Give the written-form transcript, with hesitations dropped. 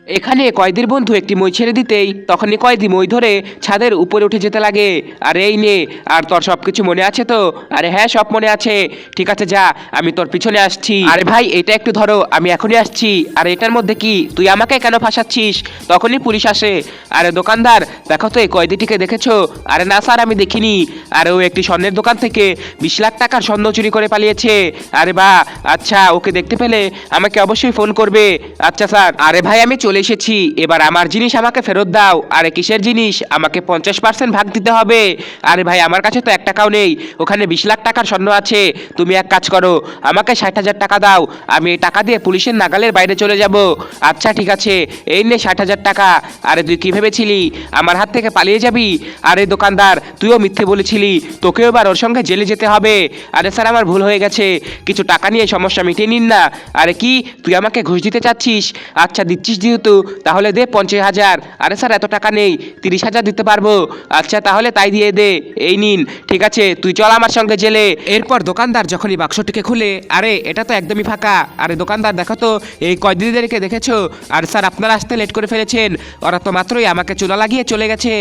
এখানে কয়েদির বন্ধু একটি মই ছেড়ে দিতেই তখনই কয়েদি মই ধরে ছাদের উপরে উঠে যেতে লাগে। আরে এই নে, আর তোর সব কিছু মনে আছে তো? আরে হ্যাঁ, সব মনে আছে। ঠিক আছে, যা, আমি তোর পিছনে আসছি। আরে ভাই, এটা একটু ধরো, আমি এখনই আসছি। আর এটার মধ্যে কি? তুই আমাকে কেন ফাঁসাচ্ছিস? তখনই পুলিশ আসে। আরে দোকানদার, দেখো তো এই কয়েদিটিকে দেখেছো? আরে না স্যার, আমি দেখিনি। আরে ও একটি স্বর্ণের দোকান থেকে 20 লাখ টাকার স্বর্ণ চুরি করে পালিয়েছে। আরে বাহ, আচ্ছা, ওকে দেখতে পেলে আমাকে অবশ্যই ফোন করবে। আচ্ছা স্যার। আরে ভাই, আমি চলে এসেছি, এবার আমার জিনিস আমাকে ফেরত দাও। আরে কিসের জিনিস? আমাকে 50% ভাগ দিতে হবে। আরে ভাই, আমার কাছে তো 1 টাকাও নেই, ওখানে 20 লাখ টাকার স্বর্ণ আছে। তুমি এক কাজ করো, আমাকে 60,000 টাকা দাও, আমি এই টাকা দিয়ে পুলিশের নাগালের বাইরে চলে যাব। আচ্ছা ঠিক আছে, এই নে 60,000 টাকা। আরে তুই কি ভেবেছিলি আমার হাত থেকে পালিয়ে যাবি? আরে দোকানদার, তুইও মিথ্যে বলেছিলি, তোকেও এবার ওর সঙ্গে জেলে যেতে হবে। আরে স্যার, আমার ভুল হয়ে গেছে, কিছু টাকা নিয়ে সমস্যা মিটিয়ে নিন না। আরে কি, তুই আমাকে ঘুষ দিতে চাচ্ছিস? আচ্ছা দিচ্ছিস যেহেতু, তাহলে দে 50,000। আরে স্যার, এত টাকা নেই, 30,000 দিতে পারবো। আচ্ছা তাহলে তাই দিয়ে দে, এই নিন। ঠিক আছে, তুই চল আমার সঙ্গে জেলে। এরপর দোকানদার যখনই বাক্সটিকে খুলে, আরে এটা তো একদমই ফাঁকা। আরে দোকানদার, দেখো তো এই কয়েদিদেরকে দেখেছো? আর স্যার, আপনারা আসতে লেট করে ফেলেছেন, ওরা তো মাত্রই আমাকে চুলা লাগিয়ে চলে গেছে।